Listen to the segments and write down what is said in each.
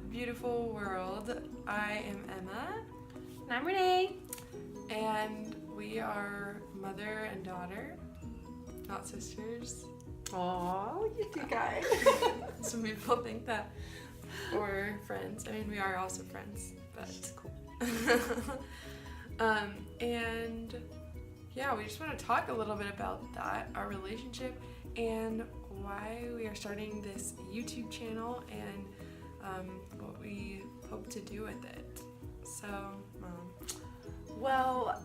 beautiful world. I am Emma. And I'm Renee. And we are mother and daughter, not sisters. Oh, you two guys. Some people think that we're friends. I mean, we are also friends, but It's cool. and yeah, we just want to talk a little bit about that, our relationship, and why we are starting this YouTube channel and what we hope to do with it. So, Well,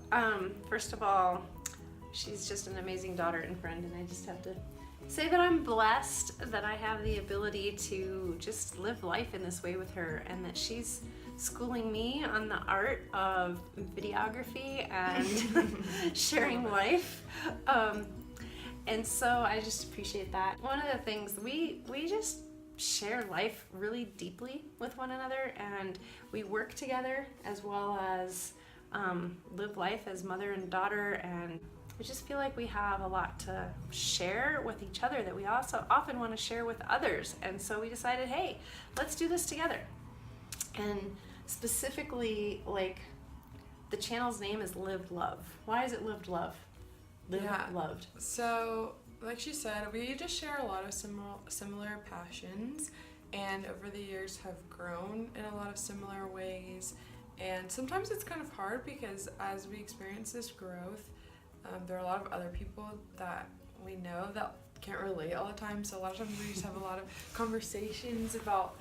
first of all, she's just an amazing daughter and friend, and I just have to say that I'm blessed that I have the ability to just live life in this way with her, and that she's schooling me on the art of videography and sharing life. And so I just appreciate that. One of the things, we just share life really deeply with one another, and we work together as well as live life as mother and daughter, and I just feel like we have a lot to share with each other that we also often want to share with others. And so we decided, hey, let's do this together. And specifically, like, the channel's name is Lived Love. Why is it Lived Love? Lived Loved. So, like she said, we just share a lot of similar passions, and over the years have grown in a lot of similar ways. And sometimes it's kind of hard because as we experience this growth, there are a lot of other people that we know that can't relate all the time. So a lot of times we just have a lot of conversations about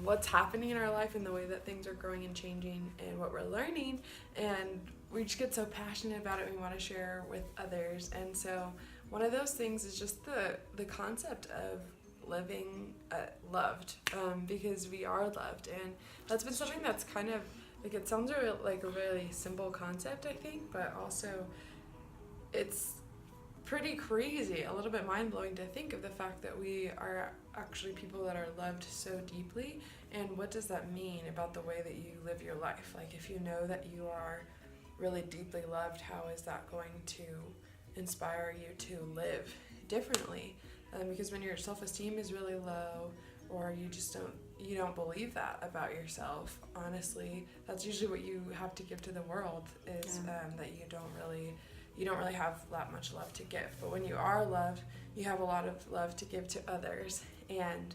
what's happening in our life and the way that things are growing and changing and what we're learning. And we just get so passionate about it, we want to share with others. And so one of those things is just the concept of living loved, because we are loved. And that's been something that's kind of, like, it sounds like a really simple concept, I think, but also it's pretty crazy, a little bit mind-blowing to think of the fact that we are actually people that are loved so deeply. And what does that mean about the way that you live your life? Like, if you know that you are really deeply loved, how is that going to inspire you to live differently? Because when your self-esteem is really low, or you don't believe that about yourself, honestly, that's usually what you have to give to the world, is that you don't really have that much love to give. But when you are loved, you have a lot of love to give to others, and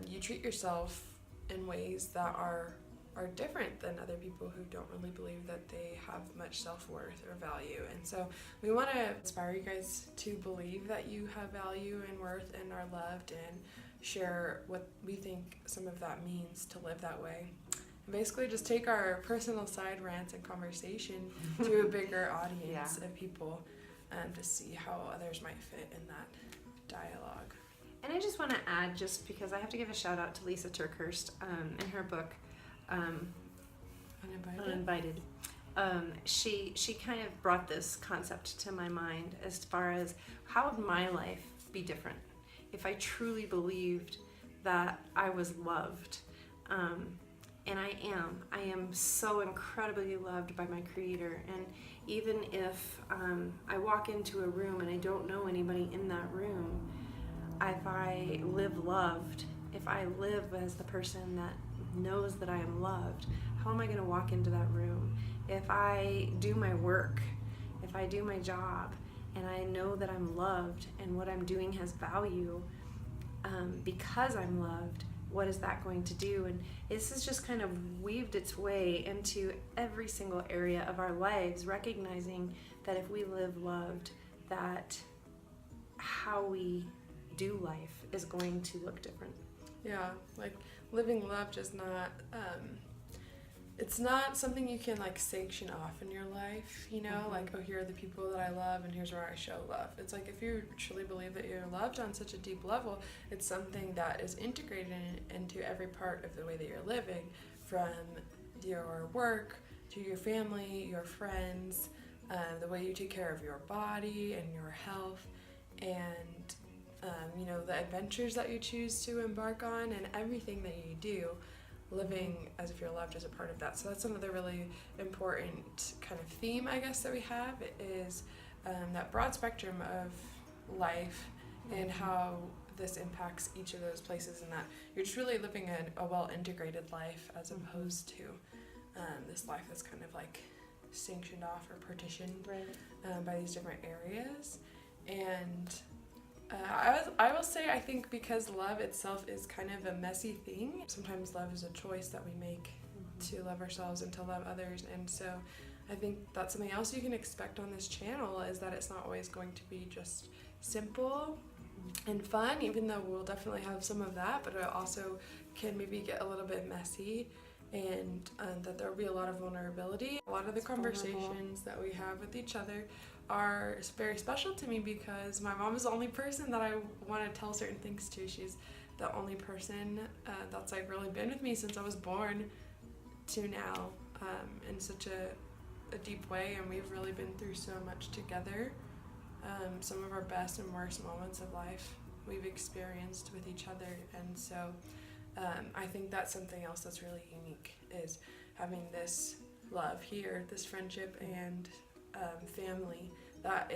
you treat yourself in ways that are different than other people who don't really believe that they have much self-worth or value. And so we want to inspire you guys to believe that you have value and worth and are loved, and share what we think some of that means to live that way. And basically just take our personal side rants and conversation to a bigger audience of people, to see how others might fit in that dialogue. And I just want to add, just because I have to give a shout out to Lisa TerKeurst, in her book, Uninvited. She kind of brought this concept to my mind as far as how would my life be different if I truly believed that I was loved. And I am so incredibly loved by my Creator. And even if I walk into a room and I don't know anybody in that room, if I live loved, if I live as the person that knows that I am loved, how am I going to walk into that room? If I do my work, if I do my job, and I know that I'm loved and what I'm doing has value, because I'm loved, what is that going to do? And this has just kind of weaved its way into every single area of our lives, recognizing that if we live loved, that how we do life is going to look different. Yeah, like, living loved is not, it's not something you can, like, sanction off in your life, you know? Mm-hmm. Like, oh, here are the people that I love and here's where I show love. It's like, if you truly believe that you're loved on such a deep level, it's something that is integrated into every part of the way that you're living, from your work to your family, your friends, the way you take care of your body and your health, and the adventures that you choose to embark on, and everything that you do, living as if you're loved is a part of that. So that's another really important kind of theme, I guess, that we have, is that broad spectrum of life, and how this impacts each of those places, and that you're just really living a well integrated life as opposed to this life that's kind of like sanctioned off or partitioned by these different areas. And I will say, I think because love itself is kind of a messy thing, sometimes love is a choice that we make to love ourselves and to love others. And so I think that's something else you can expect on this channel, is that it's not always going to be just simple and fun, even though we'll definitely have some of that, but it also can maybe get a little bit messy, and that there will be a lot of vulnerability. A lot of the conversations that we have with each other are very special to me because my mom is the only person that I want to tell certain things to. She's the only person that's like really been with me since I was born to now, in such a deep way, and we've really been through so much together. Some of our best and worst moments of life we've experienced with each other, and so I think that's something else that's really unique, is having this love here, this friendship and family that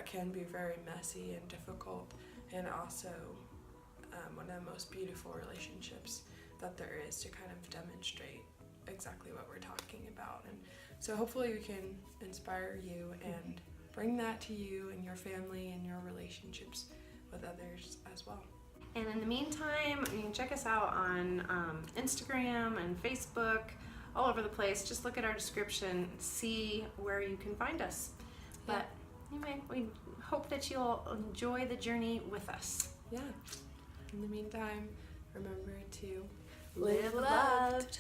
can be very messy and difficult, and also one of the most beautiful relationships that there is, to kind of demonstrate exactly what we're talking about. And so hopefully we can inspire you and bring that to you and your family and your relationships with others as well. And in the meantime, you can check us out on Instagram and Facebook, all over the place. Just look at our description, see where you can find us. But anyway, we hope that you'll enjoy the journey with us. Yeah. In the meantime, remember to Live loved.